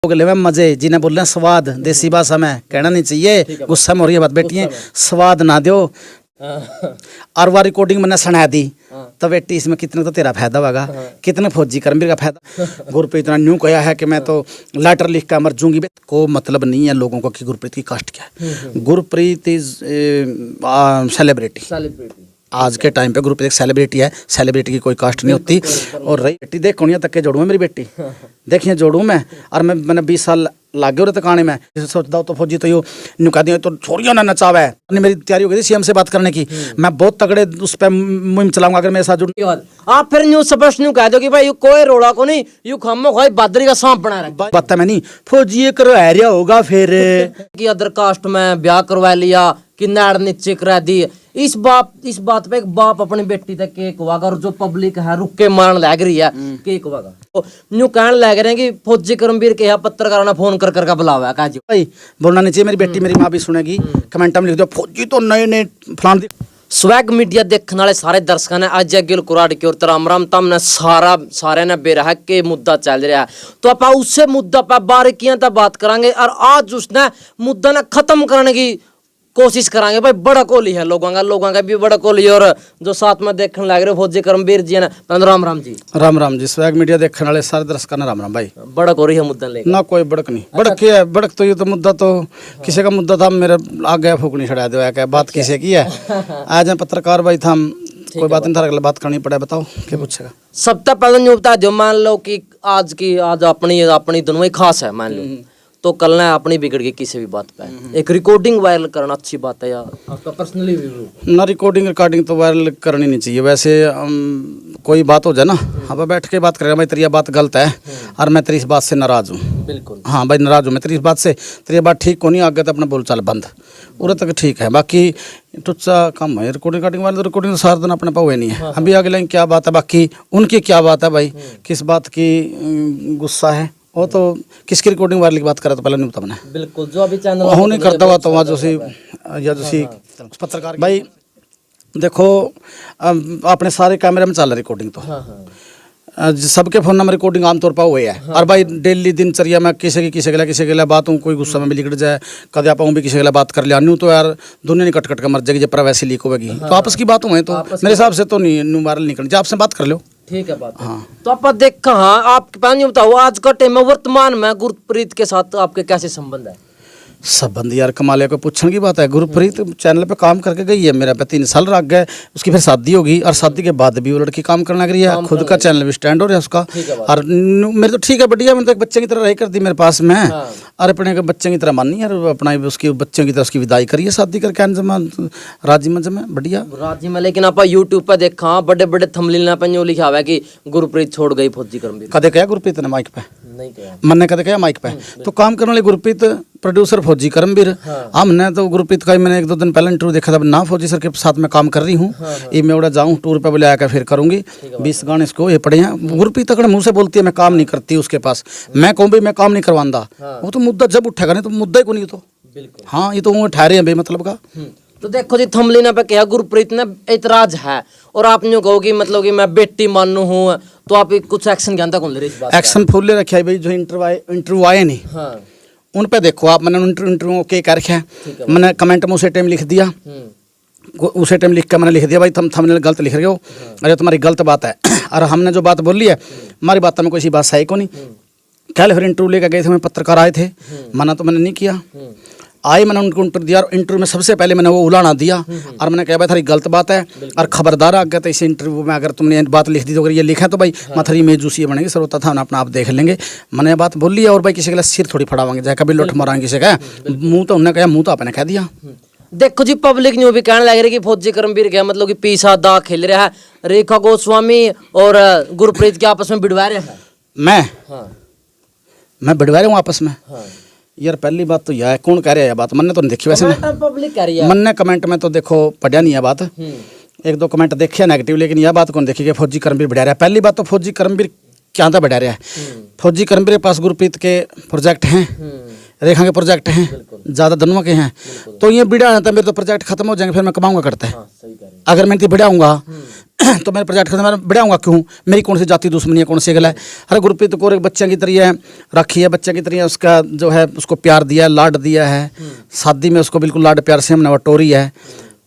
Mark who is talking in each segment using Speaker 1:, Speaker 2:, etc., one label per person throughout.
Speaker 1: ले में मजे जिन्हें बोल रहे हैं स्वाद, देसी भाषा में कहना नहीं चाहिए, गुस्सा में हो रही है बात बेटी है, स्वाद ना दो और वह रिकॉर्डिंग मैंने सुना दी तो बेटी इसमें कितने तो तेरा फायदा होगा, कितने फौजी कर्मवीर का फायदा। गुरप्रीत ने न्यू कहा है कि मैं तो लेटर लिख कर मर जूंगी, को मतलब नहीं है लोगों को कि गुरप्रीत की कास्ट क्या है। गुरप्रीत इज सेलिब्रिटी, आज के टाइम पे ग्रुप एक सेलिब्रिटी है, सेलिब्रिटी की कोई कास्ट नहीं होती। और रही बेटी देख कौन तक के जोड़ू है मेरी बेटी, देखिए जोड़ू मैं, और मैंने 20 साल लागे रहे तकाने में सोचता हूँ तो फौजी तो यूँ नुका दिया तो छोरियों ना नचावा है। मेरी तैयारी हो गई थी सीएम से बात करने की, मैं बहुत तगड़े उस पर मुहिम चलाऊंगा अगर मेरे साथ जुड़।
Speaker 2: आप फिर न्यूज स्पष्ट न्यू कह दो कि भाई यू कोई रोड़ा को नहीं, यू खम्मो खोई बादरी का सांप बना रहा है।
Speaker 1: बात मैं नहीं फौजी करवा रिया होगा फिर
Speaker 2: कि अदर कास्ट में ब्याह करवा लिया कि नाड़ नीचे करा दी। इस बात पे एक बाप अपनी बेटी तक केक वागा और जो पब्लिक है रुक के मान लग रही है केक वागा तो न्यू कहने लग रहे हैं कि फौजी कर्मवीर के यहाँ पत्रकारों ने फोन कर कर बुलावा है काजी
Speaker 1: भाई बोलना नहीं चाहिए। मेरी बेटी मेरी माँ भी सुनेगी, कमेंट में लिख दो फौजी तो नए फलान।
Speaker 2: स्वैग मीडिया देखने वाले सारे दर्शकों ने आज गिल कुराड़ की और राम तमने सारे ने बेरा के मुद्दा चल रहा है तो आप उससे मुद्दा पर बारीकियां तक बात करांगे और आज उसने मुद्दा ने खत्म करने की कोशिश करांगे। भाई बड़ा कोहली है लोगों का भी बड़ा कोहली और जो साथ में देखने लग रहे फौजी कर्मवीर जी ने राम जी।
Speaker 1: राम जी स्वैग मीडिया देखने वाले सारे दर्शकों ने राम भाई।
Speaker 2: बड़क हो रही है मुद्दा लेकर
Speaker 1: ना कोई बड़क नहीं, बड़क क्या है, बड़क तो ये तो मुद्दा तो किसी का मुद्दा था मेरे आ गया फूकनी छड़ा दो क्या बात किसी की है। आज पत्रकार भाई था कोई बात नहीं था बात करनी पड़े, बताओ क्या पूछेगा।
Speaker 2: सबसे पहले न्यू बता दो, मान लो कि आज अपनी दोनों ही खास है मान लो तो कल ना अपनी बिगड़ गई किसी भी बात पे एक रिकॉर्डिंग वायरल करना अच्छी बात है या आपका पर्सनली व्यू? ना
Speaker 1: रिकॉर्डिंग तो वायरल करनी नहीं चाहिए वैसे। कोई बात हो जाए ना अब बैठ के बात करेगा भाई तेरी बात गलत है और मैं तेरी इस बात से नाराज हूँ।
Speaker 2: बिल्कुल
Speaker 1: हाँ भाई नाराज हूँ मैं तेरी इस बात से, तेरी बात ठीक को नहीं आगे तो अपना बोल चाल बंद उरे तक ठीक है। बाकी टुच्चा कम है रिकॉर्डिंग वाले तो रिकॉर्डिंग तो सारा दिन अपने पावे नहीं है। अभी आगे लाइन क्या बात है, बाकी उनकी क्या बात है भाई, किस बात की गुस्सा है वो तो किसकी रिकॉर्डिंग वाले की बात करा तो पहले नहीं बता मैंने।
Speaker 2: बिल्कुल जो अभी चैनल
Speaker 1: वो नहीं करता हुआ तो वहाँ जो पत्रकार भाई देखो अपने सारे कैमरे में चल रिकॉर्डिंग तो सबके फोन में रिकॉर्डिंग आमतौर पर हुए है। और भाई डेली दिनचर्या में किसी के लिए बात हूँ कोई गुस्सा में भी लिखट जाए कदे आप भी किसी के लिए बात कर लिया न्यू तो यार दुनिया नहीं कट कर मर जाएगी जब वैसी लीक होगी तो आपस की बात हुए तो मेरे हिसाब से तो नहीं वायरल नहीं करनी चाहिए, आपसे बात कर लो
Speaker 2: ठीक है बात। हाँ तो आप देखा हाँ आपके पास बताओ आज का टाइम में वर्तमान में गुरप्रीत के साथ आपके कैसे संबंध है?
Speaker 1: संबंध यार कमाले को पूछने की बात है। गुरप्रीत चैनल पे काम करके गई है, मेरा पे 3 साल रख गए, उसकी फिर शादी होगी और शादी के बाद भी वो लड़की काम करने लग रही है, खुद का चैनल भी स्टैंड हो रहा है उसका। और मेरे तो ठीक है बढ़िया, मैंने तो एक बच्चे की तरह रही कर दी मेरे पास में और अपने के बच्चे की तरह मानी यार अपना उसकी बच्चों की तरह उसकी विदाई करिए शादी करके राजी मंज में बढ़िया
Speaker 2: राजी में। लेकिन आप यूट्यूब पे देखा बड़े बड़े थंबनेल पे न्यू लिखा हुआ है कि गुरप्रीत छोड़ गई फौजी कर्मवीर।
Speaker 1: कदे कहा गुरप्रीत ने माइक पे?
Speaker 2: नहीं कहा
Speaker 1: मैंने कदे कहा माइक पे तो काम करने वाले गुरप्रीत प्रोड्यूसर फौजी कर्मवीर। हमने तो गुरप्रीत का मैंने 1-2 दिन पहले इंटरव्यू देखा था ना फौजी सर के साथ में काम कर रही हूँ ये मैं उड़ा जाऊँ टूर पे बोले आकर फिर करूँगी 20 गाने इसको ये पड़े हैं। गुरप्रीत अगर मुँह से बोलती है मैं काम नहीं करती उसके पास, मैं कहूँ भाई मैं काम नहीं करवांदा वो तो मुद्दा जब उठेगा नहीं तो मुद्दा ही को नहीं तो हाँ ये तो वो ठहरे हैं बेमतलब का।
Speaker 2: तो देखो जी थंबनेल पे क्या गुरप्रीत ने एतराज है और आप यूँ कहो कि मतलब कि मैं बेटी मानू हूँ तो आप कुछ एक्शन जानता कौन ले रही इस बात? एक्शन
Speaker 1: फुल ले रखा है भाई जो इंटरव्यू आए नहीं उन पे देखो आप, मैंने इंटरव्यू के कर रखा है, मैंने कमेंट में उसे टाइम लिख दिया उसे टाइम लिख कर मैंने लिख दिया भाई तुम थंबनेल गलत लिख रहे हो, अरे तुम्हारी गलत बात है और हमने जो बात बोली है हमारी बात में कोई सी बात सही को नहीं। कल फिर इंटरव्यू लेकर गए थे, पत्रकार आए थे, मना तो मैंने नहीं किया, आए मैंने उनको इंटरव्यू दिया और इंटरव्यू में सबसे पहले मैंने वो उलाना दिया और मैंने कहा भाई थारी गलत बात है और खबरदार आ गया तो इस इंटरव्यू में अगर तुमने बात लिख दी तो अगर ये लिखा तो भाई मथरी में जूसी बनेगी सर होता था अपना आप देख लेंगे। मैंने बात बोल लिया और भाई किसी के सिर थोड़ी फड़ावाएंगे चाहे कभी लुट मारांगे किसी का मुँह तो उन्होंने कहा मुँह तो आपने कह दिया।
Speaker 2: देखो जी पब्लिक न्यू भी कहने लग रही कि फौजी कर्मवीर क्या मतलब कि पीसा दा खेल रहा है, रेखा गोस्वामी और गुरप्रीत के आपस में बिड़वा रहे हैं।
Speaker 1: मैं बिड़वा रहा हूँ आपस में यार पहली बात तो यह है कौन कह रहा है यह बात, मैंने तो नहीं देखी वैसे
Speaker 2: पब्लिक कह रही है,
Speaker 1: मैंने कमेंट में तो देखो पढ़िया नहीं है बात, 1-2 कमेंट देखे नेगेटिव, लेकिन यह बात कौन देखी कि फौजी कर्मवीर बढ़ा रहा है। पहली बात तो फौजी कर्मवीर क्या था बढ़ा रहा है, फौजी कर्मवीर के पास गुरप्रीत के प्रोजेक्ट हैं, रेखा के प्रोजेक्ट हैं, ज़्यादा दोनों के हैं, तो ये बिड़ा था मेरे तो प्रोजेक्ट खत्म हो जाएंगे फिर मैं कमाऊंगा करता है। अगर मैं बढ़ाऊंगा तो मैंने प्रोजेक्ट करना, मैं बढ़ाऊंगा क्यों, मेरी कौन सी जाति दुश्मनी है, कौन सी गला है। अरे गुरप्रीत कौर एक बच्चे की तरह रखी है, बच्चे की तरह उसका जो है उसको प्यार दिया है, लाड दिया है, शादी में उसको बिल्कुल लाड प्यार से हमने बटोरी है।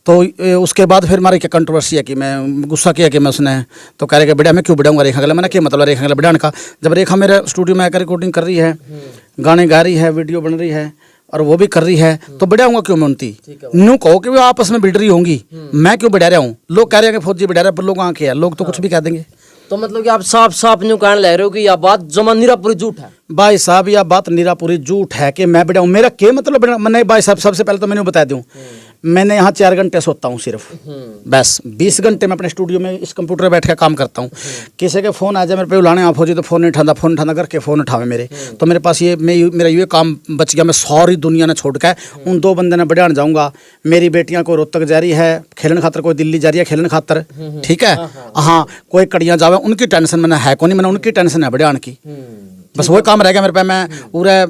Speaker 1: तो उसके बाद फिर हमारी क्या कंट्रोवर्सी है कि मैं गुस्सा किया कि मैं उसने तो कह रहे कि बेटा मैं क्यों बढ़ाऊंगा रेखा गला। मैंने क्या मतलब रेखा गला बढ़ाने का, जब रेखा मेरे स्टूडियो में आकर रिकॉर्डिंग कर रही है, गाने गा रही है, वीडियो बन रही है और वो भी कर रही है, तो बढ़ाऊंगा क्यों मैं उनकी। न्यू कहो कि वो आपस में बिड़ रही होंगी, मैं क्यों बढ़ा रहा हूँ। लोग कह रहे हैं कि फौजी बढ़ा रहा है, पर लोग आँखें हैं, लोग तो कुछ भी कह देंगे।
Speaker 2: तो मतलब कि आप साफ साफ न्यू कहने लग रहे हो कि यह बात जमा निरापुरी झूठ है।
Speaker 1: भाई साहब यह बात निरापुरी झूठ है कि मैं बढ़ाऊँ, मेरा क्या मतलब। मैंने भाई साहब सबसे पहले तो मैंने बता दूँ, मैंने यहाँ 4 घंटे सोता हूँ सिर्फ, बस 20 घंटे मैं अपने स्टूडियो में इस कंप्यूटर पर बैठ कर काम करता हूँ। किसी के फ़ोन आ जाए मेरे पे बुलाने आप हो जी, तो फ़ोन नहीं उठाता, फ़ोन उठाना करके फ़ोन उठावे मेरे, तो मेरे पास ये मेरा ये काम बच गया। मैं सारी दुनिया ने छोड़ के उन 2 बंदे ने बढ़ाने जाऊँगा। मेरी बेटियाँ को रोहतक जा रही है खेलने खातर, कोई दिल्ली जा रही है खेलने खातर, ठीक है। हाँ कोई कड़ियाँ जावे, उनकी टेंशन मैंने है को नहीं, मैंने उनकी टेंशन है बढ़ाने की, बस वही काम रह गया मेरे पे। मैं पूरा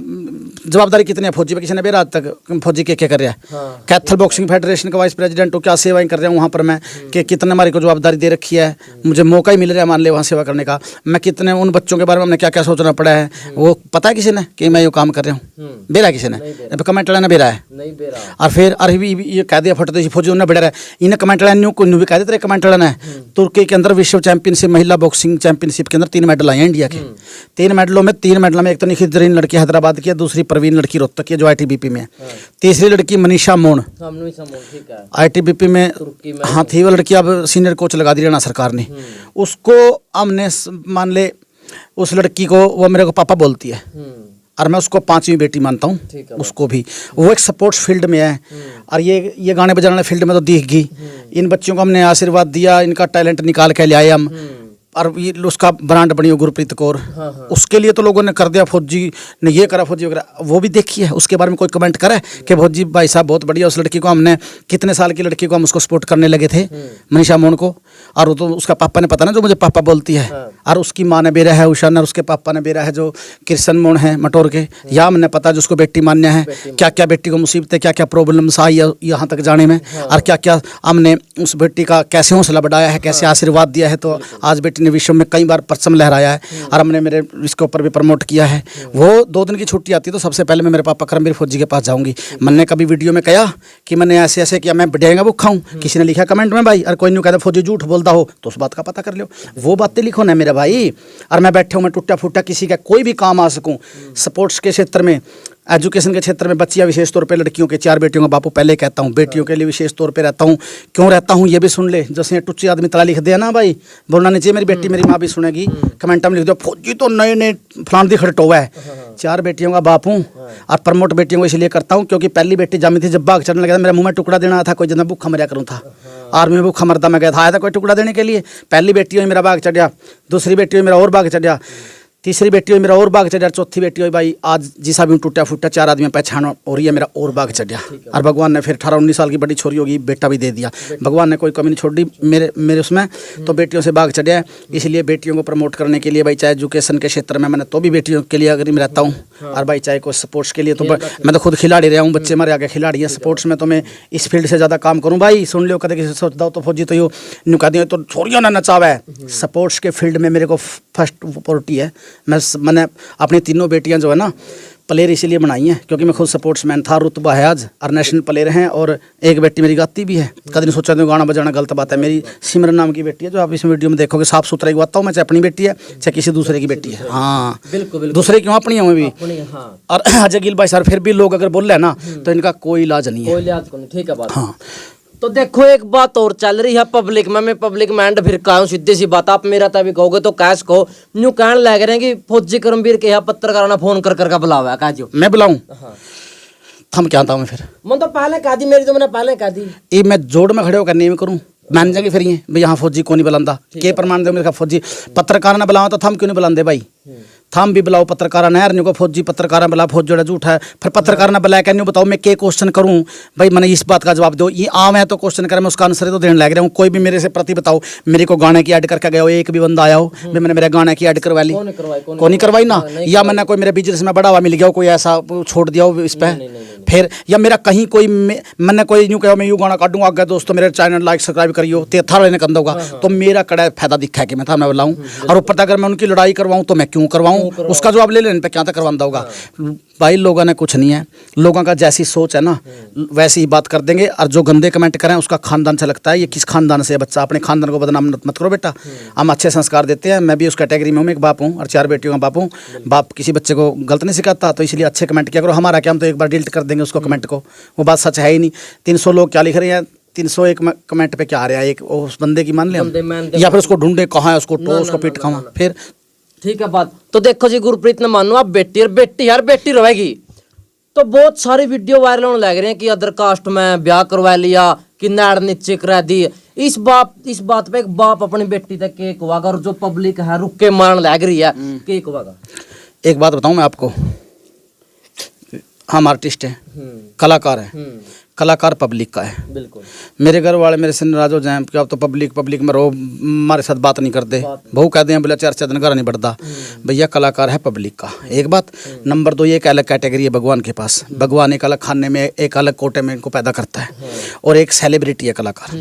Speaker 1: जवाबदारी कितनी है फौजी पे, किसी ने भी रात तक फौजी के क्या कर रहा है, कैथल बॉक्सिंग फेडरेशन का वाइस प्रेसिडेंट हो, क्या सेवाएं कर रहे हैं वहाँ पर मैं, कि कितने हमारी को जवाबदारी दे रखी है, मुझे मौका ही मिल रहा है मान ले वहाँ सेवा करने का। मैं कितने उन बच्चों के बारे में हमने क्या क्या सोचना पड़ा है, वो पता है किसी ने कि मैं ये काम कर रहा हूँ, बेरा किसी ने कमेंट लाना बेरा है। और फिर अरे भी ये कह दिया फटते फौजी उन्हें बेड़ा है, इन्हें कमेंट लाना को भी कह देते कमेंट लाना है। तुर्की के अंदर विश्व चैंपियनशिप महिला बॉक्सिंग चैंपियनशिप के अंदर 3 मेडल आए हैं इंडिया के। 3 मेडलों में एक तो निखिल लड़की हैदराबाद की है, दूसरी प्रवीण लड़की रोहतक की जो ITBP में है, तीसरी लड़की मनीषा मोन ITBP में हाँ थी। वो लड़की अब सीनियर कोच लगा दी हरियाणा सरकार ने उसको। हमने मान ले उस लड़की को वो मेरे को पापा बोलती है और मैं उसको 5वीं बेटी मानता हूँ उसको भी। वो एक स्पोर्ट्स फील्ड में है और ये गाने बजाने वाले फील्ड में तो दिख गई। इन बच्चों को हमने आशीर्वाद दिया, इनका टैलेंट निकाल के ले आए हम, और ये उसका ब्रांड बनी हो गुरप्रीत कौर। उसके लिए तो लोगों ने कर दिया, फौजी ने ये करा, फौजी वगैरह वो भी देखी है। उसके बारे में कोई कमेंट करे कि फौजी भाई साहब बहुत बढ़िया। उस लड़की को हमने कितने साल की लड़की को हम उसको सपोर्ट करने लगे थे, मनीषा मोहन को, और वो तो उसका पापा ने पता ना जो मुझे पापा बोलती है, और उसकी माँ ने बेरा है उषा ने, और उसके पापा ने बेरा है जो कृष्ण मोहन है मटोर के। या हमने पता जिसको बेटी मान्य है, क्या क्या बेटी को मुसीबतें, क्या क्या प्रॉब्लम्स आई यहाँ तक जाने में, और क्या क्या हमने उस बेटी का कैसे हौसला बढ़ाया है, कैसे आशीर्वाद दिया है। तो आज बेटी ने विश्व में कई बार परचम लहराया है और हमने मेरे इसके ऊपर भी प्रमोट किया है। वो 2 दिन की छुट्टी आती है तो सबसे पहले मैं मेरे पापा करमवीर फौजी के पास जाऊंगी। मैंने कभी वीडियो में कहा कि मैंने ऐसे ऐसे किया, मैं बढ़ियागा भूखा हूँ, किसी ने लिखा कमेंट में भाई, और कोई नहीं कहता फौजी झूठ बोलता हो तो उस बात का पता कर लो, वो बातें लिखो ना मेरे भाई। और मैं बैठे हूँ, मैं टूटा फूटा किसी का कोई भी काम आ सकूँ। स्पोर्ट्स के क्षेत्र में, एजुकेशन के क्षेत्र में बच्चियाँ विशेष तौर पे लड़कियों के 4 बेटियों का बापू पहले कहता हूँ, बेटियों के लिए विशेष तौर पे रहता हूँ। क्यों रहता हूँ ये भी सुन ले, जैसे टुच्ची आदमी तला लिख दिया ना भाई, बोलना नहीं चाहिए मेरी बेटी मेरी माँ भी सुनेगी, कमेंट में लिख दो फौजी तो नए नए फलान दी खड़टोवा है। 4 बेटियों का बाप हूँ और प्रमोट बेटियों को इसलिए करता हूँ क्योंकि पहली बेटी जामी थी, जब भाग चढ़ने लगा था मेरे मुँह में टुकड़ा देना था, कोई जना भूखा मरिया करूँ था, आर्मी में भूखा मरता मैं गया था, आया था कोई टुकड़ा देने के लिए। पहली बेटी हुई मेरा भाग चढ़िया, दूसरी बेटी हुई मेरा और भाग चढ़िया, तीसरी बेटी हुई मेरा और बाग चढ़िया, चौथी बेटी हुई भाई आज जिसा भी टूटा फूटा 4 आदमी पहचान हो रही है मेरा और बाग चढ़िया। और भगवान ने फिर 18-19 साल की बड़ी छोरी होगी बेटा भी दे दिया, भगवान ने कोई कमी नहीं छोड़ दी मेरे उसमें, तो बेटियों से बाग चढ़िया है। इसलिए बेटियों को प्रमोट करने के लिए भाई, चाहे एजुकेशन के क्षेत्र में मैंने तो भी बेटियों के लिए अगर मैं रहता हूँ, और भाई चाहे कोई स्पोर्ट्स के लिए तो मैं तो खुद खिलाड़ी रहा हूँ, बच्चे हमारे आगे खिलाड़ी है स्पोर्ट्स में, तो मैं इस फील्ड से ज़्यादा काम करूँ भाई। सुन लो कदे किसी सोचता हो तो फौजी तो यूँ न्यू कह दिया तो छोरियों ने नचावा है। स्पोर्ट्स के फील्ड में मेरे को फर्स्ट प्रायोरिटी है। मैंने अपनी 3 बेटियां जो है ना प्लेयर इसीलिए बनाई हैं क्योंकि मैं खुद स्पोर्ट्समैन था, रुतबा है आज, और नेशनल प्लेयर हैं, और एक बेटी मेरी गाती भी है। कभी नहीं सोचा था गाना बजाना गलत बात है। मेरी सिमरन नाम की बेटी है जो आप इस वीडियो में देखोगे, साफ सुथरा ही गाता हूँ मैं, चाहे अपनी बेटी है चाहे किसी दूसरे की बेटी है। हाँ बिल्कुल, दूसरे क्यों अपनी है भी। और अजय गिल भाई सर फिर भी लोग अगर बोल रहे हैं ना तो इनका कोई इलाज नहीं है।
Speaker 2: ठीक है बात। हाँ तो देखो एक बात और चल रही है पब्लिक में, मैं पब्लिक में एंड फिर कहूँ सीधी सी बात, आप मेरा तभी कहोगे तो कैश को न्यू कहने लग रहे हैं कि फौजी करमवीर के यहाँ पत्रकारों ने फोन कर कर बुलावा है, काजो
Speaker 1: मैं बुलाऊं? थम क्या आता हूँ मैं फिर,
Speaker 2: मैं तो पहले कह दी मेरी, तो मैंने पहले कह दी
Speaker 1: ये मैं जोड़ में खड़े होकर नहीं करूँ मान जाएंगे फिर ये भाई यहाँ फौजी को नहीं बुलांदा, के प्रमाण दे मेरे फौजी पत्रकार ने बुलावा तो थम क्यों नहीं बुलाते भाई, थम भी बुलाओ पत्रकार ने, यार को फौजी पत्रकार बुला, फौज जोड़ा झूठ है, फिर पत्रकार ने बुलाया क्या नहीं बताओ मैं के क्वेश्चन करूं भाई, मैंने इस बात का जवाब दो, ये आम है तो क्वेश्चन करें, मैं उसका आंसर तो देने लग रहा हूँ। कोई भी मेरे से प्रति बताओ, मेरे को गाने की ऐड करके गया हो, एक भी बंदा आया हो मैंने मेरे गाने की ऐड करवा ली, को नहीं करवाई ना, या मैंने कोई मेरे बिजनेस में बढ़ावा मिल गया हो, कोई ऐसा छोड़ दिया हो इस पर, फिर या मेरा कहीं कोई मैंने कोई यूँ कहो मैं यूँ गाना काटूंगा आगे दोस्तों मेरे चैनल लाइक सब्सक्राइब करियो ते थारा लेने कंदा होगा तो मेरा कड़ा फायदा दिखा है कि मैं था मैं बुलाऊँ और ऊपर अगर मैं उनकी लड़ाई करवाऊँ तो मैं क्यों करवाऊँ, उसका जवाब ले लेने पे क्या तक करवाना होगा। भाई लोगों ने कुछ नहीं है, लोगों का जैसी सोच है ना वैसी ही बात कर देंगे। और जो गंदे कमेंट करें उसका खानदान से लगता है ये किस खानदान से है बच्चा, अपने खानदान को बदनाम मत करो बेटा। हम अच्छे संस्कार देते हैं, मैं भी उस कैटेगरी में हूँ, एक बाप हूँ और 4 बेटियों का बाप हूँ। बाप किसी बच्चे को गलत नहीं सिखाता, तो इसलिए अच्छे कमेंट किया करो। हमारा क्या, हम तो एक बार डिलीट कर देंगे उसको कमेंट को, वो बात सच है ही नहीं। 300 लोग क्या लिख रहे हैं, 301 कमेंट पे क्या आ रहा है, एक उस बंदे की मान ले या फिर उसको ढूंढे कहाँ है, उसको टो उसको पीट खावा फिर
Speaker 2: ठीक है बात। तो देखो जी गुरप्रीत ने मानो आप बेटी और बेटी यार बेटी रहेगी तो बहुत सारी वीडियो वायरल होने लग रहे हैं कि अदर कास्ट में ब्याह करवा लिया कि नाड़ नीचे करा दी। इस बात पे एक बाप अपनी बेटी तक केक हुआगा और जो पब्लिक है रुक के मारने लग रही है केक हुआगा। एक
Speaker 1: बात बताऊं मैं आपको, हम आर्टिस्ट हैं, कलाकार हैं, कलाकार पब्लिक का है।
Speaker 2: बिल्कुल
Speaker 1: मेरे घर वाले मेरे से नाराज हो जाए क्या तो पब्लिक में रो हमारे साथ बात नहीं करते, बहु कहते हैं बोला 4 दिन घर नहीं बढ़ता। भैया कलाकार है पब्लिक का, एक बात। नंबर 2 ये एक अलग कैटेगरी है भगवान के पास, भगवान एक अलग खाने में एक अलग कोटे में इनको पैदा करता है और एक सेलिब्रिटी है कलाकार।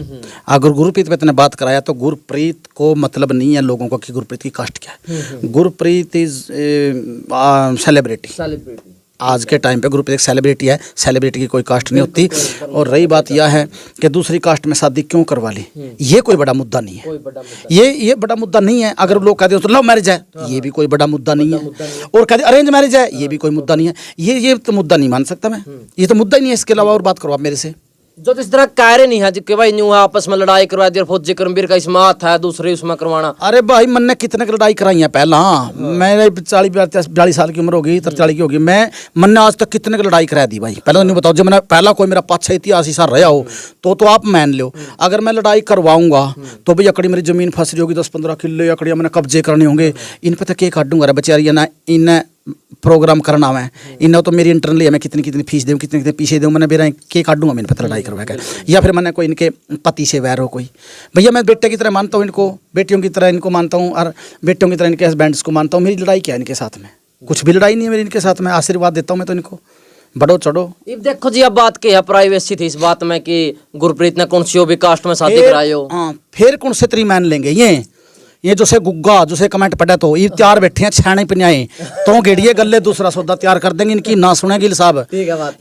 Speaker 1: अगर गुरप्रीत पे इतने बात कराया तो गुरप्रीत को मतलब नहीं है लोगों को कि गुरप्रीत की कास्ट क्या है। Gurpreet is celebrity. आज के टाइम पे गुरप्रीत एक सेलिब्रिटी है, सेलिब्रिटी की कोई कास्ट नहीं होती। और रही बात यह है कि दूसरी कास्ट में शादी क्यों करवा ली, ये कोई बड़ा मुद्दा नहीं है, ये बड़ा मुद्दा नहीं है। अगर लोग कहते हो तो लव मैरिज है, ये भी कोई बड़ा मुद्दा नहीं है। और कहते अरेंज मैरिज है, ये भी कोई मुद्दा नहीं है। ये तो मुद्दा नहीं मान सकता मैं, ये तो मुद्दा ही नहीं है। इसके अलावा और बात करो आप मेरे से
Speaker 2: जो इस तरह कह रहे नहीं है कि भाई न्यू आपस में लड़ाई करवा दी और फौजी करमवीर का इसमें हाथ है दूसरे उसमें करवाना।
Speaker 1: अरे भाई मैंने कितने की लड़ाई कराई है पहला, मेरे 40 साल की उम्र होगी, 43 की होगी, मैंने आज तक कितने की लड़ाई करा दी भाई। पहले नहीं बताओ, जब मैंने पहला कोई मेरा 5-6 इतिहास ऐसा रहा हो तो आप मान लो। अगर मैं लड़ाई करवाऊंगा तो भाई अकड़ी मेरी जमीन फंस रही होगी 10-15 किलो, अकड़ी मैंने कब्जे करने होंगे, इन पे तो के काटूंगा बेचारी ना, इन प्रोग्राम करना है इन तो मेरी इंटरनली है, मैं कितनी फीस दूँ कितने पीछे दूँ, मैंने मेरा के काटूंगा मैं इन पर लड़ाई करवा कर। या फिर मैंने कोई इनके पति से वैर हो कोई, भैया मैं बेटे की तरह मानता हूँ इनको, बेटियों की तरह इनको मानता हूँ और बेटियों की तरह इनके हस्बैंड्स को मानता हूँ। मेरी लड़ाई क्या है इनके साथ में, कुछ भी लड़ाई नहीं है मेरी इनके साथ में, आशीर्वाद देता हूँ मैं तो इनको, बढ़ो चढ़ो।
Speaker 2: देखो जी अब बात क्या है, प्राइवेसी थी इस बात में कि गुरप्रीत ने कौन सी भी कास्ट में शादी कराई हो।
Speaker 1: हाँ फिर कौन से तरी मान लेंगे ये जो से गुग्गा जो से कमेंट पड़ा तो ये तैयार बैठे हैं छाने पिनाए तो गेड़िए गले दूसरा सौदा तैयार कर देंगे, इनकी ना सुनेगी साहब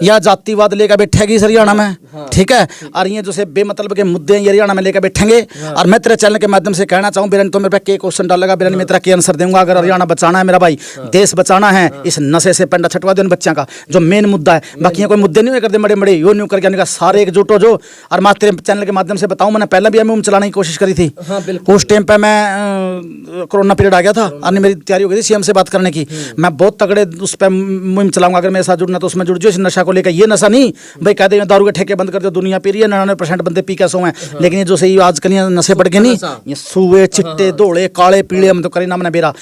Speaker 1: या जातिवाद लेकर बैठेगी हरियाणा में। ठीक है, और ये जो से बेमतलब के मुद्दे हरियाणा में लेकर बैठेंगे। और मैं तेरे चैनल के माध्यम से कहना चाहूँ बिरन, तो मेरे पे के क्वेश्चन डालेगा बिरन, मैं तेरा के आंसर दूंगा। अगर हरियाणा बचाना है मेरा भाई, देश बचाना है, इस नशे से पेंडा छटवा दो इन बच्चों का जो मेन मुद्दा है। बाकी कोई मुद्दे नहीं करते बड़े बड़े यो न्यू करके सारे एकजुट हो जो। और मैं तेरे चैनल के माध्यम से बताऊँ, मैंने पहले भी मुहिम चलाने की कोशिश करी थी, उस टाइम पे मैं कोरोना पीरियड आ गया था और मेरी तैयारी हो गई थी सीएम से बात करने की। मैं बहुत तगड़े उस पर मुहिम चलाऊंगा, अगर मेरे साथ जुड़ना तो उसमें जुड़ जाओ। इस नशा को लेकर ये नशा नहीं भाई कहते हैं दारू के ठेके बंद कर दो, दुनिया पी रही है, 99% बंदे पी के सो हैं। लेकिन ये जो सही आजकल नशे बढ़ गए नहीं, ये सुए चिट्टे दौड़े काले पीले हम तो करे ना मैंने बेरा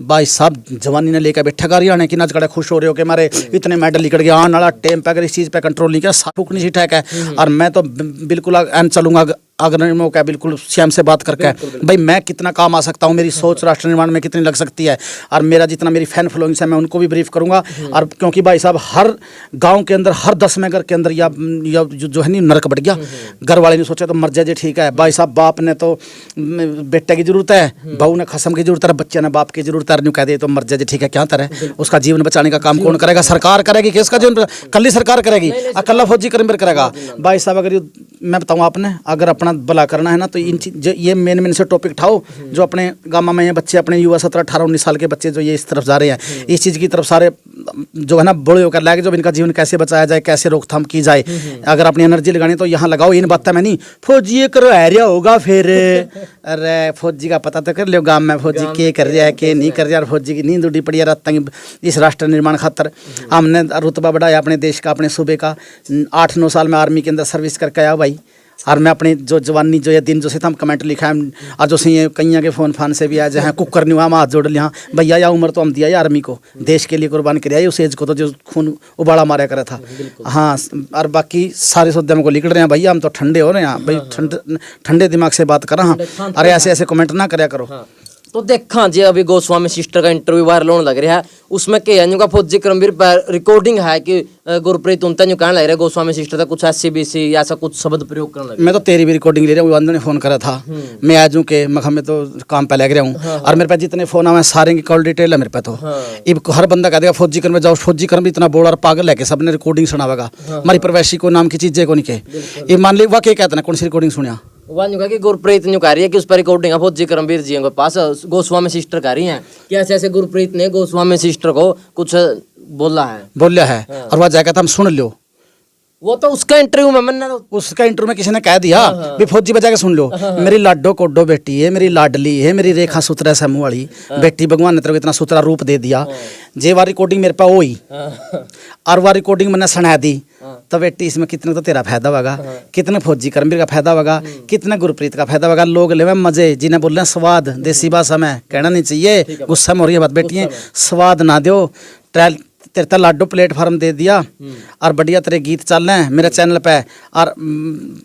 Speaker 1: भाई साहब जवानी ने लेकर बैठा गारियाने की नच कड़े खुश हो रहे हो कि हमारे इतने मेडल निकल गया आने वाला टाइम पे अगर इस चीज़ पे कंट्रोल नहीं किया फूकनी सी ठैक है। और मैं तो बिल्कुल एन चलूंगा अगर मौका बिल्कुल सीएम से बात करके भाई मैं कितना काम आ सकता हूँ, मेरी सोच राष्ट्र निर्माण में कितनी लग सकती है और मेरा जितना मेरी फैन फॉलोइंग है मैं उनको भी ब्रीफ करूँगा। और क्योंकि भाई साहब हर गाँव के अंदर हर 10 में घर के अंदर या जो है नहीं नरक बढ़ गया, घर वाले ने सोचा तो मर जाए ठीक है। भाई साहब बाप ने तो बेटे की जरूरत है, बहू ने खसम की जरूरत है, बच्चे ने बाप की जरूरत है, कह दे तो मर जाए ठीक है क्या तरह उसका जीवन बचाने का काम कौन करेगा? सरकार करेगी, किसका जीवन कल सरकार करेगी, अकेला फौजी करमवीर करेगा। भाई साहब अगर मैं बताऊँ आपने अगर अपना भला करना है ना तो इन चीज ये मेन से टॉपिक उठाओ जो अपने गाँव में ये बच्चे अपने युवा 17-18-19 साल के बच्चे जो ये इस तरफ जा रहे हैं, इस चीज़ की तरफ सारे जो है ना बड़े होकर लाएंगे, जो इनका जीवन कैसे बचाया जाए, कैसे रोकथाम की जाए। अगर अपनी एनर्जी लगानी तो यहाँ लगाओ, इन बात में नहीं फौजी ये करो है होगा फिर अरे फौजी का पता तो कर लो गाँव में फौजी के कर रहा है के नहीं कर रहा, फौजी की नींद उड़ी पड़ी है रात तक। इस राष्ट्र निर्माण खातर हमने रुतबा बढ़ाया अपने देश का, अपने सूबे का। 8-9 साल में आर्मी के अंदर सर्विस करके आया भाई, और मैं अपनी जो जवानी जो ये दिन जो से हम कमेंट लिखा है और जो से ये कईया के फ़ोन फान से भी आया जहाँ कुकर नहीं हुआ हम हाथ जोड़ लिया भैया या उम्र तो हम दिया आर्मी को, देश के लिए कुर्बान कराया उस एज को तो जो खून उबाला मारा करा था। हाँ और बाकी सारे सौदे हमको लिख रहे हैं भैया, हम तो ठंडे हो रहे हैं भाई, ठंडे दिमाग से बात कर रहा हूँ। अरे ऐसे ऐसे कमेंट ना कराया करो।
Speaker 2: तो देखा जी अभी गोस्वामी सिस्टर का इंटरव्यू वायरल होने लग रहा है, उसमें क्या है का फौजी करमवीर पर रिकॉर्डिंग है कि गुरप्रीत उनता जो कहने लग रहा है गोस्वामी सिस्टर का कुछ ऐसी बीसी ऐसा कुछ शब्द प्रयोग करने लगे।
Speaker 1: मैं तो तेरी भी रिकॉर्डिंग ले रहा हूँ, बंदों ने फोन करा था, मैं आज हूँ के मैं तो काम पे लग रहा हूँ। और मेरे पास जितने फोन आए सारे की कॉल डिटेल है मेरे पे। तो अब हर बंदा कह देगा फौजी करम जाओ, फौजी करम इतना बोल और पागल है कि सबने रिकॉर्डिंग सुनावेगा। हमारी प्रवैशी को नाम की चीजें को नहीं के ये मान ली वाकई कहते ना कौन सी रिकॉर्डिंग सुनिया
Speaker 2: वह कि गुरप्रीत ने कह रही है कि उस पर रिकॉर्डिंग है फौजी करमवीर जी के पास, गोस्वामी सिस्टर कह रही हैं कि ऐसे ऐसे गुरप्रीत ने गोस्वामी सिस्टर को कुछ बोला है। और वह जाकर हम सुन लो, वो तो उसका इंटरव्यू में मैंने उसका इंटरव्यू में किसी ने कह दिया भी फौजी बजा के सुन लो, मेरी लाडो कोडो बेटी है, मेरी लाडली है, मेरी रेखा सुतरा समूह वाली बेटी, भगवान ने तेरे को इतना सुतरा रूप दे दिया। जे वाली रिकॉर्डिंग मेरे पे हुई और वह रिकॉर्डिंग मैंने सुना दी, तो बेटी इसमें कितने तो तेरा फायदा होगा, कितने फौजी करमवीर का फायदा होगा, कितने गुरप्रीत का फायदा होगा। लोग ले मजे, जिन्हें बोल रहे हैं स्वाद, देसी भाषा में कहना नहीं चाहिए, गुस्सा में हो रही है बात बेटी है, स्वाद ना दो। ट्रायल तेरे तो लाडो प्लेटफार्म दे दिया और बढ़िया तेरे गीत चल रहे हैं मेरे चैनल पे, और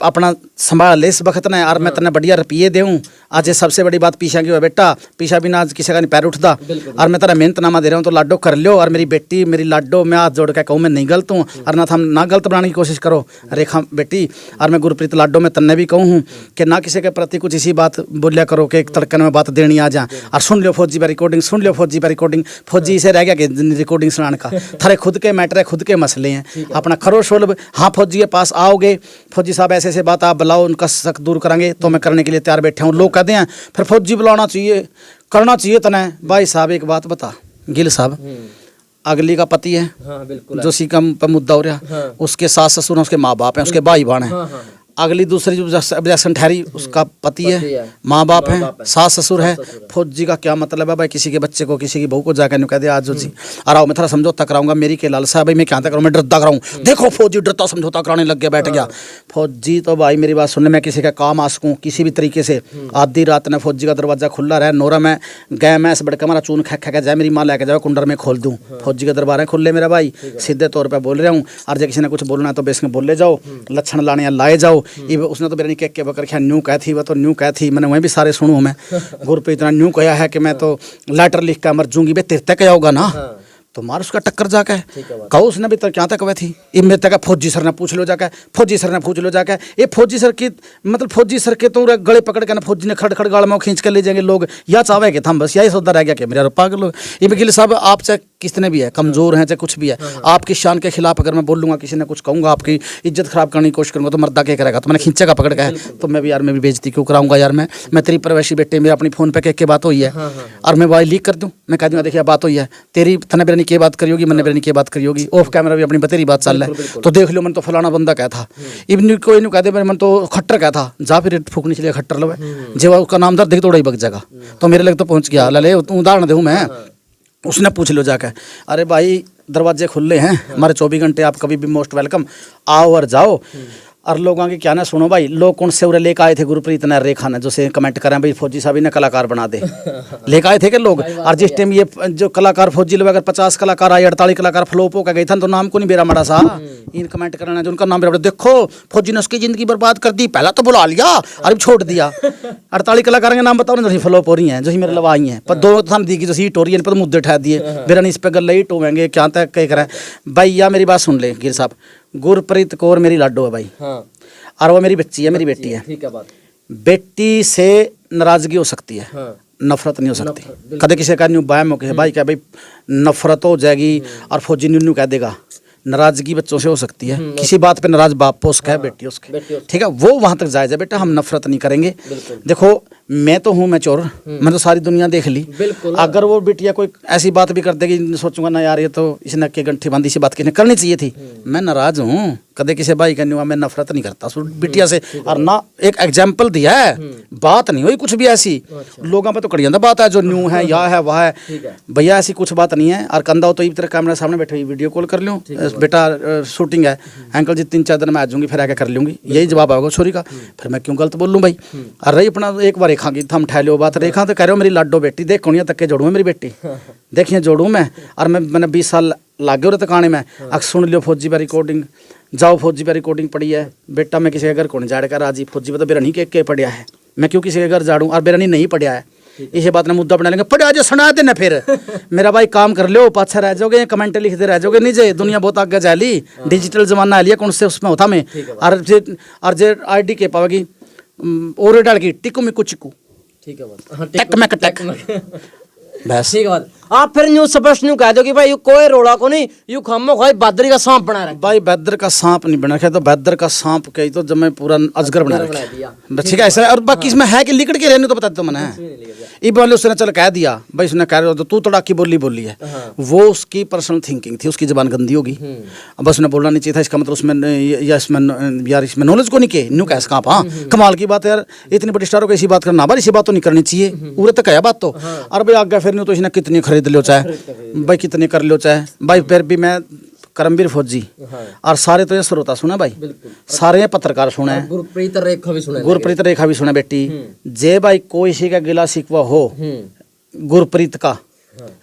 Speaker 2: अपना संभाल ले इस वक्त ने, और मैं तेने बढ़िया रुपये दूँ। आज ये सबसे बड़ी बात पीछा की हो बेटा, पीछा बिना आज किसी का नहीं पैर उठता, और मैं तेरा मेहनतनामा दे रहा हूँ, तो लाडो कर लो। और मेरी बेटी मेरी लाडो, मैं हाथ जोड़ के कहूँ मैं नहीं गलत हूँ, और ना हम ना गलत बनाने की कोशिश करो रेखा बेटी। और मैं गुरप्रीत लाडो में तन्ने भी कहूँ कि ना किसी के प्रति कुछ इसी बात बोलिया करो कि एक तड़कन में बात देनी आ जाए। और सुन लो फौजी पर रिकॉर्डिंग, सुन लो फौजी पर रिकॉर्डिंग, फौजी इसे रह गया कि रिकॉर्डिंग सुनाने का, थारे खुद के मैटर है, खुद के मसले हैं, अपना खरो शोल। हाँ फौजी के पास आओगे, फौजी साहब ऐसे ऐसे बात आप बुलाओ, उनका शक दूर करेंगे, तो मैं करने के लिए तैयार बैठे हूँ। लोग कहते हैं फिर फौजी बुलाना चाहिए, करना चाहिए तने। भाई साहब एक बात बता, गिल साहब अगली का पति है, जो सी का मुद्दा हो रहा, उसके सास ससुर हैं, उसके माँ बाप हैं, उसके भाई बहन हैं। अगली दूसरी जो ऑब्जेक्शन ठहरी, उसका पति है, माँ बाप है, सास ससुर है। फौजी का क्या मतलब है भाई, किसी के बच्चे को किसी की बहू को जाकर कह दे आज जो जी और आओ मैं थोड़ा समझौता कराऊंगा, मेरी के लालसा है भाई, मैं क्या करूँ, मैं डरता कराऊँ। देखो फौजी डरता समझौता कराने लग गया, बैठ गया फौजी। तो भाई मेरी बात सुनने, मैं किसी का काम आ सकूँ किसी भी तरीके से, आधी रात में फौजी का दरवाजा खुला रहे, नोरा में गए, मैं ऐसे बढ़कर हमारा चून खा खा के जाए, मेरी माँ लेके जाओ कुंडर में खोल दूँ, फौजी के दरबार खुले मेरा भाई, सीधे तौर पर बोल रहा हूँ। और जब किसी ने कुछ बोलना है तो बेस में बोले जाओ, लक्षण लाने लाए जाओ। उसने तो मेरे के बकर क्या न्यू कह थी, वह तो न्यू कह थी, मैंने वहीं भी सारे सुनू मैं। गुरप्रीत इतना न्यू कहा है कि मैं तो लेटर लिख कर मर जूंगी, बे तेरे तक होगा ना, तो मार उसका टक्कर जाके कहो। उसने भी तक क्या तक वह थी, ये मेरे तक फौजी सर ने पूछ लो जाके, फौजी सर ने पूछ लो जाके। ये फौजी सर की मतलब फौजी सर के तो गले पकड़ के ना फौजी ने खड़ खड़ गाड़ में खींच कर ले जाएंगे लोग, या चाहे कि हम बस यही सौदा रह गया कि मेरा पागल हो। ये वकील साहब आप चाहे कितने भी है, कमजोर हैं चाहे कुछ भी है, आपकी शान के खिलाफ अगर मैं बोलूँगा, किसी ने कुछ कहूँगा, आपकी इज्जत खराब करने की कोशिश करूँगा, तो मर्दा क्या करेगा, तो मैंने खींचेगा पकड़ के, तो मैं भी यार मैं भी बेइज्जती क्यों कराऊंगा यार। मैं तेरी प्रवैशी बेटे, मेरा अपनी फोन पे के बात हुई है और मैं वही लीक कर दूँ, मैं कह दूँगा देखिए बात हुई है तेरी, थने बेरनी की बात करी होगी, मैंने बेरनी की बात करी होगी, ऑफ कैमरा भी अपनी बतेरी बात चल रहा है, तो देख लो मैंने तो फलाना बंदा क्या था, इवन कोई नहीं कहते मैंने तो खट्टर क्या था, जा फिर फूकनी चलिए खट्टर लो, जब उसका नाम दर देख तो ही बग जाएगा, तो मेरे लग तो पहुँच गया लले उदाहरण दूँ मैं। उसने पूछ लो जाकर, अरे भाई दरवाजे खुले हैं हमारे 24 घंटे, आप कभी भी मोस्ट वेलकम, आओ और जाओ। और लोगों की क्या ना सुनो भाई, लोग कौन से उरे लेकर आए थे गुरप्रीत ने रेखा ने, जो से कमेंट करें भाई फौजी साहब ने कलाकार बना दे, लेकर आए थे क्या लोग। और जिस टाइम ये जो कलाकार फौजी लोग अगर 50 कलाकार आए, 48 कलाकार फ्लोप होकर गए थे, तो नाम को नहीं बेरा मरा सा इन कमेंट करना, जो उनका नाम बेरा, देखो फौजी ने उसकी जिंदगी बर्बाद कर दी, पहला तो बुला लिया और छोड़ दिया। 48 कलाकार के नाम बताओ ना, जो फ्लोप हो रही हैं, जो ही मेरे लवा आई हैं, पर दो थाम दी की जो हिट हो रही है, पर मुद्दे उठा दिए, मेरा नहीं इस पर गल हिट होंगे क्या तक कह करें भाई। या मेरी बात सुन ले गिर साहब, गुरप्रीत कौर मेरी लाडो है भाई, और वो मेरी बच्ची है, मेरी बेटी है, ठीक है बात। बेटी से नाराजगी हो सकती है, नफरत नहीं हो सकती। कदे किसी का न्यू बाय मौके भाई क्या भाई नफरत हो जाएगी, और फौजी न्यू कह देगा, नाराजगी बच्चों से हो सकती है, किसी बात पे नाराज बाप को उसका है, बेटी उसके, ठीक है, वो वहां तक जायज है बेटा, हम नफरत नहीं करेंगे। देखो मैं तो हूँ, मैं चोर, मैं तो सारी दुनिया देख ली, अगर वो बिटिया कोई ऐसी बात भी कर देगी, सोचूंगा ना यार ये तो इस नक के गंठी बांधी सी बात किसने करनी चाहिए थी, मैं नाराज हूँ, कदे किसी भाई का न्यू मैं नफरत नहीं करता बिटिया से। और ना एक एग्जाम्पल दिया है, बात नहीं हुई कुछ भी ऐसी, लोगों पे तो कड़ी बात है, जो न्यू है या है वह है, भैया ऐसी कुछ बात नहीं है। और कंधा हो तो इस तरह कैमरा सामने बैठे हुई वीडियो कॉल कर लूँ, बेटा शूटिंग है अंकल जी 3-4 दिन में आ जाऊंगी, फिर आके कर लूँगी, यही जवाब आएगा छोरी का, फिर मैं क्यों गलत बोल लूँ भाई। और रही अपना एक बार रेखा की थम ठहलो बात, रेखा तो कह रहे हो मेरी लाडो बेटी, देख कौन तक के जोड़ू है मेरी बेटी, देखिए जोड़ू मैं, और मैंने 20 साल लागे हो रहे तकाने में, अक सुन लियो फौजी पर रिकॉर्डिंग, जाओ फौजी पर रिकॉर्डिंग पड़ी है बेटा, मैं किसी के घर कौन जाड़ कर राजी, फौजी पर तो बेरनी के पढ़िया है, मैं क्यों किसी के घर जाड़ूँ, और बेरनी नहीं पढ़िया है,
Speaker 1: इसी बात ने मुद्दा बना लेंगे, पढ़ आज सुना देना फिर मेरा भाई काम कर लो, पाछा रह जाओगे, कमेंट लिखते रह जाओगे, नहीं जे दुनिया बहुत आगे जा ली, डिजिटल जमाना आ लिया, कौन से उसमें होता मैं और जे आईडी के पावेगी और डाल की टिकू मिकू चिकू,
Speaker 2: ठीक है बस,
Speaker 1: टक मैक टक बस
Speaker 2: ठीक है बात। आप फिर न्यू स्पष्ट न्यू कह दो कि भाई यू कोई रोड़ा को नहीं, यू खामो खाई बहादुरी का सांप बना रखा
Speaker 1: भाई, बैदर का सांप नहीं बना रखा, तो बैदर का सांप कही तो जब मैं पूरा अजगर बना रखा बस, ठीक है ऐसा। और बाकी इसमें है कि लिकड़ के रहने तो बता दो मैंने ये बोले, उसने चल कह दिया भाई, उसने कह रहा तो तू तड़ाकी बोली है, वो उसकी पर्सनल थिंकिंग थी, उसकी जबान गंदी होगी, अब बस उन्हें बोलना नहीं चाहिए था, इसका मतलब उसमें या इसमें यार इसमें नॉलेज को नहीं के न्यू कैस कहाँ। हाँ कमाल की बात है यार, इतनी बड़ी स्टारों को ऐसी बात करना, भाई ऐसी बात तो नहीं करनी चाहिए, उरे तक है बात तो। और भाई आगे फिर नहीं तो इसने कितनी खरीद लो चाहे भाई, कितने कर लो चाहे भाई, फिर भी मैं करमवीर फौजी और सारे तो ये श्रोता सुना भाई, सारे पत्रकार सुने,
Speaker 2: गुरप्रीत रेखा भी सुने,
Speaker 1: गुरप्रीत रेखा भी सुने बेटी, जे भाई कोई सी का गिला शिकवा हो गुरप्रीत का,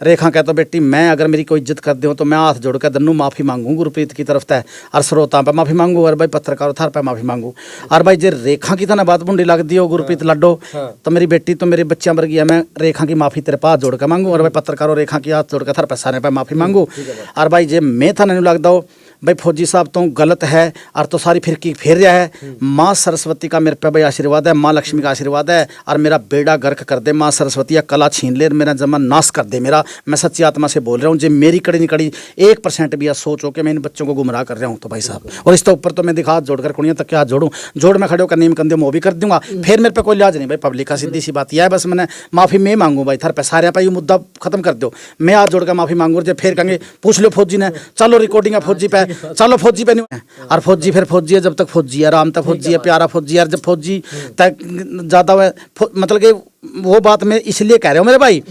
Speaker 1: रेखा कहता बेटी मैं अगर मेरी कोई इज्जत कर दे तो मैं हाथ जोड़ कर दन्नू माफ़ी मांगू गुरप्रीत की तरफ तय, और श्रोता पे माफ़ी मांगू, और भाई पत्रकार थार पे माफ़ी मांगू। और भाई जे रेखा की तना बात बुंडी लग दी हो गुरप्रीत लड्डो, तो मेरी बेटी तो मेरे बच्चियां वर्गी है, मैं रेखा की माफ़ी तेरे पास जोड़ कर मांगू, और भाई पत्रकारों रेखा की हाथ जोड़ कर थार पे सारे पे माफ़ी मांगू। और भाई जे मैं था नहीं लगता हो भाई फौजी साहब तो गलत है, और तो सारी फिरकी फेर रहा है, माँ सरस्वती का मेरे पे भाई आशीर्वाद है, माँ लक्ष्मी का आशीर्वाद है, और मेरा बेड़ा गर्क कर दे माँ सरस्वती, या कला छीन ले, मेरा जमा नाश कर दे मेरा, मैं सच्ची आत्मा से बोल रहा हूँ, जो मेरी कड़ी निकड़ी 1% भी सोच हो कि मैं इन बच्चों को गुमराह कर रहा हूँ तो भाई साहब, और इसके ऊपर तो मैं दिखा हाथ जोड़कर कुड़ियाँ तक क्या हाथ जोड़ूँ, जोड़ में खड़े होकर नीम कंधे वो भी कर दूंगा, फिर मेरे पे कोई लिहाज नहीं भाई, पब्लिक का सीधी सी बात यह है, बस मैंने माफ़ी मैं मांगू भाई, थार पे सारे पे ये मुद्दा खत्म कर दो, मैं हाथ जोड़कर माफ़ी मांगू, जब फिर कहेंगे पूछ लो फौजी ने, चलो रिकॉर्डिंग है फौजी पे, चलो फौजी पे नहीं, और फौजी फिर फौजी है, जब तक फौजी है, राम तक फौजी है, प्यारा फौजी है, जब फौजी तक ज़्यादा मतलब कि वो बात मैं इसलिए कह रहा हूँ मेरे भाई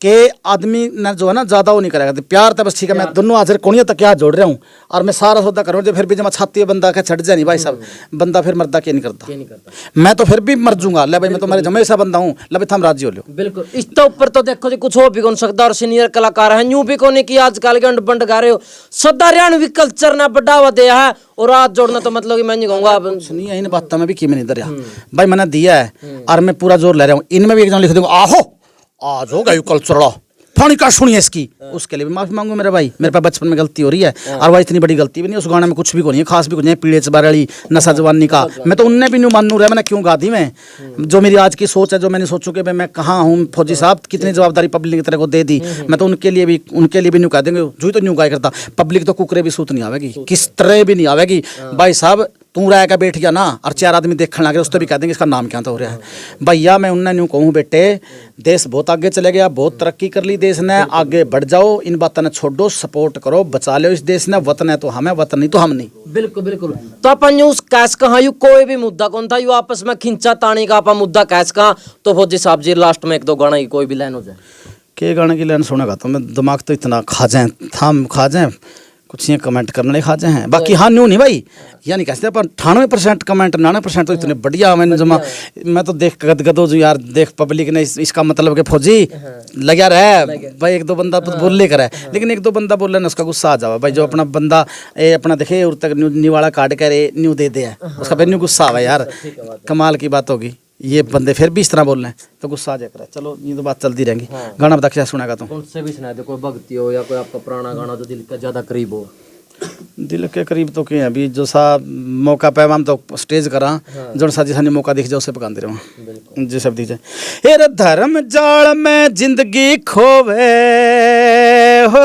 Speaker 1: कि आदमी ने जो है ना ज़्यादा वो नहीं करेगा, प्यार था बस, ठीक है मैं दोनों हाजिर कोनिया तक क्या जोड़ रहा हूँ, और मैं सारा सौदा करूँ, जो फिर भी जब छाती है बंदा का छट जाए नहीं भाई साहब, बंदा फिर मर्दा क्या नहीं करता, मैं तो फिर भी मर जूंगा, ले भाई मैं तुम्हारे जमे ऐसा बंदा हूँ, ले भाई थम राजी हो लो।
Speaker 2: बिल्कुल, इसके ऊपर तो देखो जी कुछ हो भी कौन सकता, और सीनियर कलाकार है यूं भी कोने की आजकल के बंड गा रहे हो, सदा हरियाणवी कल्चर ने बढ़ावा दिया है, और हाथ जोड़ना तो मतलब कि मैं नहीं कहूँगा
Speaker 1: नहीं है इन बातों में भी कि मैं नहीं दरिया भाई, मैंने दिया है और मैं पूरा जोर ले रहा हूँ, इनमें भी एक जन लिख दूंगा आहो आज हो गई कल्चर फानी का सुनिए इसकी, उसके लिए भी माफी मांगू मेरे भाई, मेरे पास बचपन में गलती हो रही है, और वह इतनी बड़ी गलती भी नहीं, उस गाने में कुछ भी को नहीं है, खास भी कुछ नहीं है, पीड़े चबारड़ी नशा जवानी का, मैं तो उनने भी नहीं मानू रहा, मैंने क्यों गा दी मैं, जो मेरी आज की सोच है, जो मैंने सोचू कि मैं कहाँ हूँ फौजी साहब, कितनी जवाबदारी पब्लिक की तरह को दे दी, मैं तो उनके लिए भी न्यू कह देंगे, जो तो न्यू गाय करता, पब्लिक तो कुकरे भी सूत नहीं आवेगी, किस तरह भी नहीं आवेगी भाई साहब, तू रह के बैठ गया ना और 4 आदमी देखने लगे, उस तो भी कह देंगे इसका नाम क्या तो हो रहा है भैया, मैं उन्हें न्यू कहूँ बेटे, देश बहुत आगे चले गया, बहुत तरक्की कर ली देश ने, आगे बढ़ जाओ, इन बातों ने छोड़ो, सपोर्ट करो, बचा लो इस देश ने, वतन है तो हमें, वतन नहीं तो हम नहीं।
Speaker 2: बिल्कुल बिल्कुल, तो अपन उस कैस कहा यू कोई भी मुद्दा कौन था, यू आपस में खिंचा तानी का अपन मुद्दा कैस कहा, तो फौजी साहब जी लास्ट में 1-2 गाना की कोई भी लाइन हो जाए,
Speaker 1: के गाने की लाइन सुनेगा तो मैं दिमाग तो इतना खा जाए कुछ ये कमेंट करने वाले खा जाए हैं, बाकी हाँ न्यू नहीं भाई, या नहीं कहते अपन 98% कमेंट 99% तो इतने बढ़िया मैंने जमा, मैं तो देख गदगदो जो यार, देख पब्लिक ने इसका मतलब कि फौजी लगा रहा है भाई, 1-2 बंदा बोल ले कर है, लेकिन 1-2 बंदा बोल रहे ना उसका गुस्सा आ जावा भाई, जो अपना बंदा अपना देखे उर तक न्यू वाला काट कर न्यू दे दे है, उसका फिर न्यू गुस्सा आवा यार, कमाल की बात होगी, ये बंदे फिर भी इस तरह बोल रहे हैं तो गुस्सा आ जाकर, चलो ये तो बात चलती रहेंगी। गाना बता क्या सुनेगा तुम,
Speaker 2: कौन से भी सुना दो, कोई भक्ति हो या कोई आपका पुराना गाना जो दिल का ज्यादा करीब हो,
Speaker 1: दिल के करीब तो क्या अभी जो सा मौका पे हम तो स्टेज करा, जो सा जिसा मौका दिख जाए उसे पकाते रहो, जी सब दिख जाए। हेर धर्म जाल में जिंदगी खोवे हो,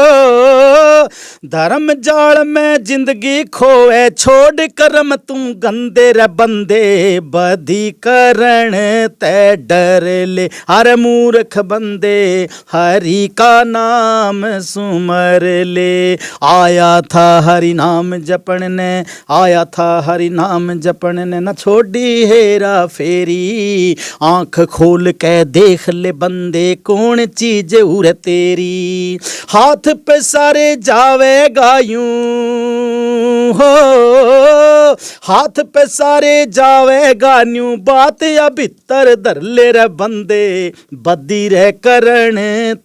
Speaker 1: धर्म जाल में जिंदगी खोए, छोड़ करम तू गंदे रे बंदे, बदी करण ते डर ले, हर मूर्ख बंदे हरि का नाम सुमर ले, आया था हरि नाम जपन ने, आया था हरि नाम जपन ने, न छोड़ी हेरा फेरी, आंख खोल के देख ले बंदे, कौन चीज उरे तेरी, हाथ पे सारे जावेगा यूं हो, हाथ पे सारे जावेगा न्यू बात या भीतर धर ले रे बंदे बदी रे करण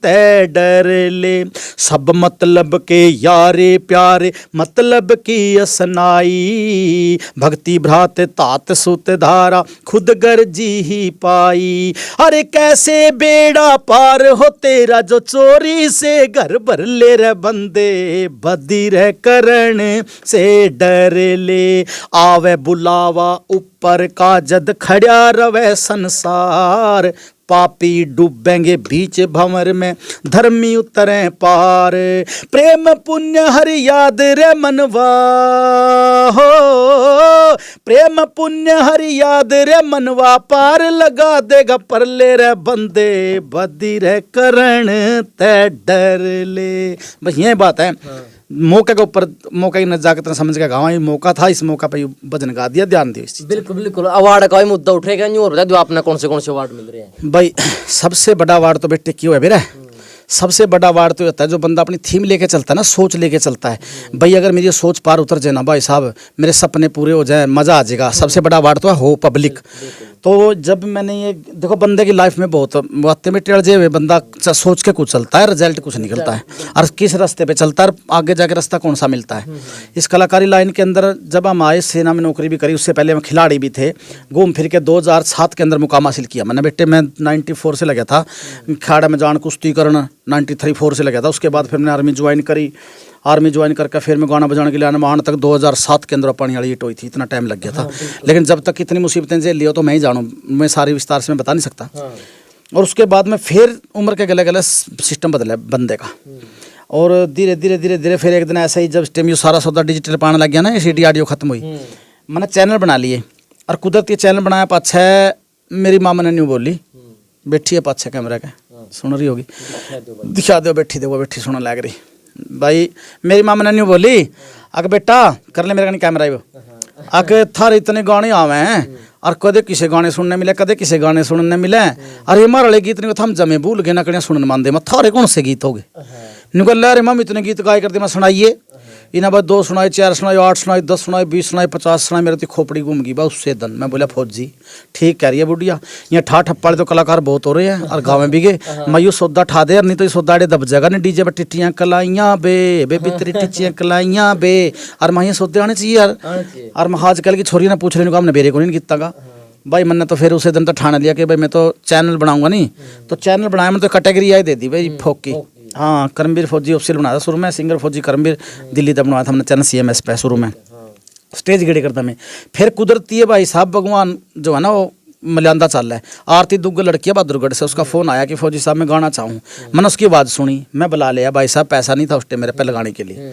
Speaker 1: ते डर ले सब मतलब के यारे प्यारे मतलब की असनाई भक्ति भ्रात तात सुत धारा खुद गर्जी ही पाई अरे कैसे बेड़ा पार हो तेरा जो चोरी से घर भर ले रे बंदे बदी रे करण से डर ले आवे बुलावा ऊपर का जद खड़ा रवे संसार पापी डूबेंगे बीच भंवर में धर्मी उतरे पार प्रेम पुण्य हर याद रे मनवा हो प्रेम पुण्य हर याद रे मनवा पार लगा देगा परले रे बंदे बदी रे करण ते डर ले बस ये बात है। मौके के ऊपर मौके की नजाकत समझ के गाँव मौका था इस मौका पे भजन गा दिया ध्यान दियो इस चीज।
Speaker 2: बिल्कुल बिल्कुल अवार्ड का भी मुद्दा उठेगा नहीं और बता दो आपने कौन से अवार्ड मिल रहे हैं
Speaker 1: भाई सबसे बड़ा अवार्ड तो बेटे क्यों है मेरा सबसे बड़ा अवार्ड तो होता है जो बंदा अपनी थीम लेके चलता है ना सोच लेके चलता है भाई अगर मेरी सोच पार उतर जाए ना भाई साहब मेरे सपने पूरे हो जाए मज़ा आ जाएगा सबसे बड़ा अवार्ड तो है हो पब्लिक। तो जब मैंने ये देखो बंदे की लाइफ में बहुत बातें में टेढ़ हुए बंदा सोच के कुछ चलता है रिजल्ट कुछ निकलता है और किस रास्ते पे चलता है आगे जाके रास्ता कौन सा मिलता है। इस कलाकारी लाइन के अंदर जब हम आए सेना में नौकरी भी करी उससे पहले हम खिलाड़ी भी थे घूम फिर के 2007 के अंदर मुकाम हासिल किया मैंने बेटे मैं 94 से लगा था खाड़ा में जान कुश्ती करना 93-4 से लगा था। उसके बाद फिर मैंने आर्मी ज्वाइन करके फिर मैं गाना बजाने के लिए मान तक 2007 के अंदर पानी वाली हिट हुई थी इतना टाइम लग गया था। लेकिन जब तक इतनी मुसीबतें झेल लियो तो मैं ही जानूँ मैं सारी विस्तार से मैं बता नहीं सकता। और उसके बाद में फिर उम्र के गले गले सिस्टम बदला बंदे का और धीरे धीरे धीरे धीरे फिर एक दिन ऐसा ही जब स्टेम सारा सौदा डिजिटल पाने लग गया ना CD ऑडियो खत्म हुई मैंने चैनल बना लिए और कुदरती चैनल बनाया पाछे मेरी मामा ने न्यू बोली बैठी है पाछे कैमरा के सुन रही होगी दिखा दो बैठी सुन लग रही भाई मेरी मामा ने न्यू बोली अगर बेटा कर ले मेरे का कैमरा अगर थारे इतने गाने आवे हैं और कदे किसे गाने सुनने मिले कदे किसे गाने सुनने मिले अरे हमारे वाले गीत नहीं हम जमे भूल गए ना कड़िया सुनने मानते मैं थारे कौन से गीत हो गए निकल अरे मम इतने गीत गाए करते मैं सुनाइए इन्हें बस 2 सुनाए 4 सुनाए 8 सुनाए 10 सुनाए 20 सुनाए 50 सुनाए मेरे तो खोपड़ी घूम गई बस उससे दन। मैं बोला फौजी ठीक कह रही है बुढ़िया यहाँ ठा ठप्पा वाले तो कलाकार बहुत हो रहे हैं और गाँव में भी गए मैं यू सौदा ठा दे नहीं तो ये सौदा दब जाएगा नहीं डीजे पर टिट्टियाँ कलाइयाँ बे पितरी टिच्चियाँ कलाइयाँ बे और मैं ये सौदे आने चाहिए यार और मैं आजकल की छोरी ने पूछ लेने को हमने मेरे को नहीं गीता का भाई मैंने तो फिर उसे दिन तो ठाना लिया कि भाई मैं तो चैनल बनाऊंगा नहीं तो चैनल बनाया मैंने तो कैटेगरी आई दे दी भाई फोक की हाँ करमवीर फौजी ऑफिशियल बनाया था शुरू में सिंगर फौजी करमवीर दिल्ली तक बनवाया था हमने चैनल CMS पे शुरू में स्टेज गेड़े करता मैं फिर कुदरती है भाई साहब भगवान जो है ना वो मलियांदा चल रहा है आरती दुग्गल लड़की है बहादुरगढ़ से उसका फ़ोन आया कि फौजी साहब मैं गाना चाहूँ मैंने उसकी आवाज़ सुनी मैं बुला लिया भाई साहब पैसा नहीं था उस टाइम मेरे पे लगाने के लिए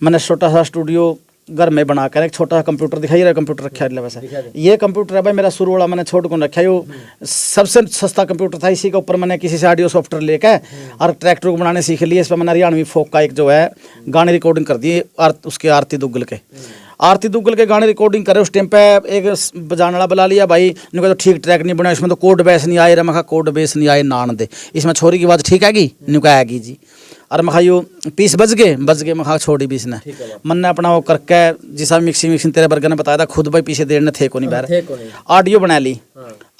Speaker 1: मैंने छोटा सा स्टूडियो घर में बनाकर एक छोटा सा कंप्यूटर दिखाई रहा कंप्यूटर रखा है वैसे ये कंप्यूटर है भाई मेरा शुरू वाला मैंने छोड़ को रखा है वो सबसे सस्ता कंप्यूटर था इसी के ऊपर मैंने किसी से ऑडियो सॉफ्टवेयर लेकर और ट्रैक्टर को बनाने सीख लिए इस पर मैंने हरियाणवी फोक का एक जो है गाने रिकॉर्डिंग कर दिए उसके आरती दुग्गल के गाने रिकॉर्डिंग करे उस टाइम पे एक बजाने वाला बुला लिया भाई इनको तो ठीक ट्रैक नहीं बना इसमें तो कोड बेस नहीं आए मैं कोड बेस नहीं आए नान दे इसमें छोरी की आवाज़ ठीक हैगी निका हैगी जी और मैं यो पीस बज गए मैं छोड़ी बीस ने मन ने अपना वो करके जिसा मिक्सिंग तेरे बर्गर ने बताया था खुद भाई पीछे देर ने थे को नहीं बहर ऑडियो बना ली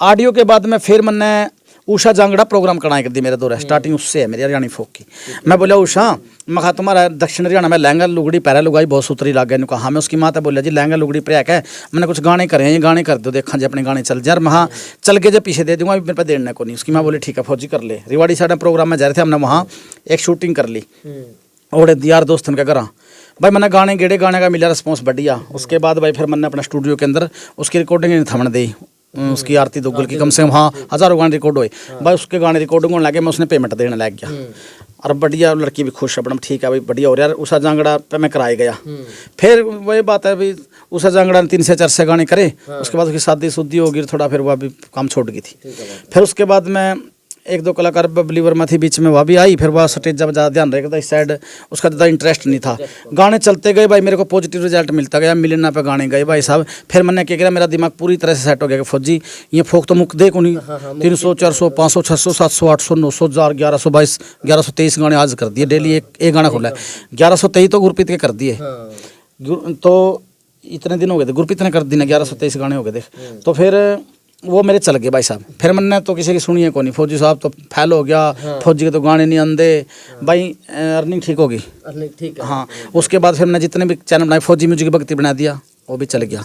Speaker 1: ऑडियो के बाद में फिर मैंने उषा जांगड़ा प्रोग्राम कराने कर दी मेरे दौर स्टार्टिंग उससे है मेरी हरियाणी फोक की मैं बोला उषा मैं कहा तुम्हारा दक्षिण हरियाणा में लहंगा लुगड़ी पैरा लुगाई बहुत सुतरी लग गया कहा मैं उसकी माता बोलिया जी लहंगा लुगड़ी पैक है मैंने कुछ गाने करे हैं ये गाने कर दो देखा जी अपने गाने चल जाए मैं चल के जब पीछे दे दूंगा मेरे पे देने को नहीं उसकी माँ बोली ठीक है फौजी कर ले रिवाड़ी साइड प्रोग्राम में जा रहे थे हमने वहाँ एक शूटिंग कर ली और यार दोस्तन का घर भाई मैंने गाने गेड़े गाने का मिला रिस्पॉन्स बढ़िया उसके बाद भाई फिर मैंने अपना स्टूडियो के अंदर उसकी रिकॉर्डिंग नहीं थमन दी उसकी आरती दुग्गल की कम से कम हाँ 1000 गाने रिकॉर्ड हुए भाई उसके गाने रिकॉर्डिंग होने लगे मैं उसने पेमेंट देने लग गया और बढ़िया लड़की भी खुश अपना ठीक है भाई बढ़िया हो रहा है उषा जांगड़ा पे मैं कराए गया फिर वही बात है भाई उषा जांगड़ा ने 3 से 4 से गाने करे उसके बाद उसकी शादी शुद्धि होगी थोड़ा फिर वह भी काम छोड़ गई थी फिर उसके बाद में 1-2 कलाकार बबली वर्मा थी बीच में वह भी आई फिर वह स्टेज जब ज़्यादा ध्यान रहेगा इस साइड उसका ज़्यादा इंटरेस्ट नहीं था गाने चलते गए भाई मेरे को पॉजिटिव रिजल्ट मिलता गया मिलना पे गाने गए भाई साहब फिर मैंने क्या किया मेरा दिमाग पूरी तरह से सेट हो गया कि फौजी ये फोक तो मुक दे को नहीं 300 400 500 600 700 800 900 1000 1122 1123 गाने आज कर दिए डेली एक गाना खोला है 1123 तो गुरप्रीत के कर दिए तो इतने दिन हो गए थे ग्रुप इतने कर दिन 1123 गाने हो गए देख। तो फिर वो मेरे चल गए भाई साहब। फिर मैंने तो किसी की सुनी है कौन, फौजी साहब तो फैल हो गया, फौजी के तो गाने नहीं आंदे भाई, अर्निंग ठीक होगी।
Speaker 2: ठीक है।
Speaker 1: हाँ, उसके बाद फिर मैंने जितने भी चैनल बनाए, फौजी म्यूजिक भक्ति बना दिया, वो भी चल गया।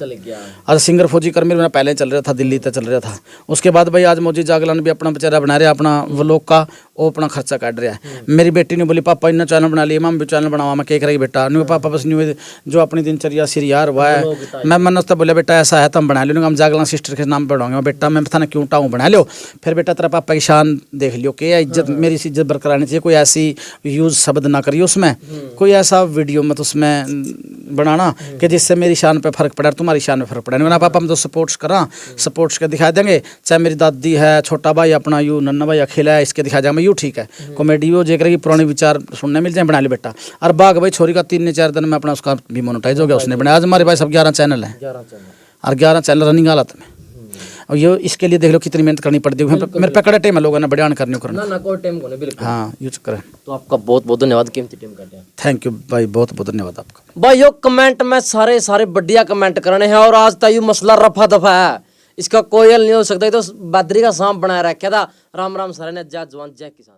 Speaker 1: आज सिंगर फौजी कर्मी मेरा पहले चल रहा था, दिल्ली तक चल रहा था। उसके बाद भाई आज मौजी जागलान भी अपना बेचारा बना रहा है अपना व्लॉग का, वो अपना खर्चा काट रहा है। मेरी बेटी ने बोली पापा इन्ना चैनल बना लिया, मैं भी चैनल बनावा। मैं क्या करेगी बेटा, नहीं पापा बस नहीं जो अपनी दिनचर्या सिर यार हुआ है। मैंने उससे बोला बेटा ऐसा है तो हम बना लो, हम जागलान सिस्टर के नाम बढ़ाऊंगे। बेटा मैं पता ना क्यों टाऊँ बना लो। फिर बेटा तेरा पापा की शान देख लियो, क्या इज्जत, मेरी इज्जत बरकरार नहीं चाहिए, कोई ऐसी यूज़ शब्द ना करिए उसमें, कोई ऐसा वीडियो मत उसमें बनाना कि जिससे मेरी शान पे फर्क पड़े और तुम्हारी शान में फर्क पड़े। ना पापा हम तो सपोर्ट्स करा, सपोर्ट्स के दिखा देंगे, चाहे मेरी दादी है, छोटा भाई अपना यू नन्ना भाई अखिल है, इसके दिखा देंगे, यू ठीक है। कॉमेडी वो जेकर की पुराने विचार सुनने मिल जाए, बना ले बेटा। और बाग भाई छोरी का 3-4 दिन में अपना उसका भी मोनेटाइज हो गया, उसने बनाया। आज हमारे भाई सब 11 चैनल हैं और 11 चैनल रनिंग हालत में। और ये इसके लिए देख लो कितनी मेहनत करनी पड़ती है। मेरे पे कड़े टाइम है लोगों ने बड़े करने को
Speaker 2: ना कोई टाइम को नहीं, बिल्कुल।
Speaker 1: हाँ, ये चक्कर है।
Speaker 2: तो आपका बहुत बहुत धन्यवाद कीमती टाइम काटे।
Speaker 1: थैंक यू भाई, बहुत बहुत धन्यवाद आपका।
Speaker 2: भाई यो कमेंट में सारे बढ़िया कमेंट करने हैं, और आज तक ये मसला रफा दफा है, इसका कोई हल नहीं हो सकता। ये तो बद्री का सांप बनाया रखा था। राम राम सारे ने, जय जवान जय किसान।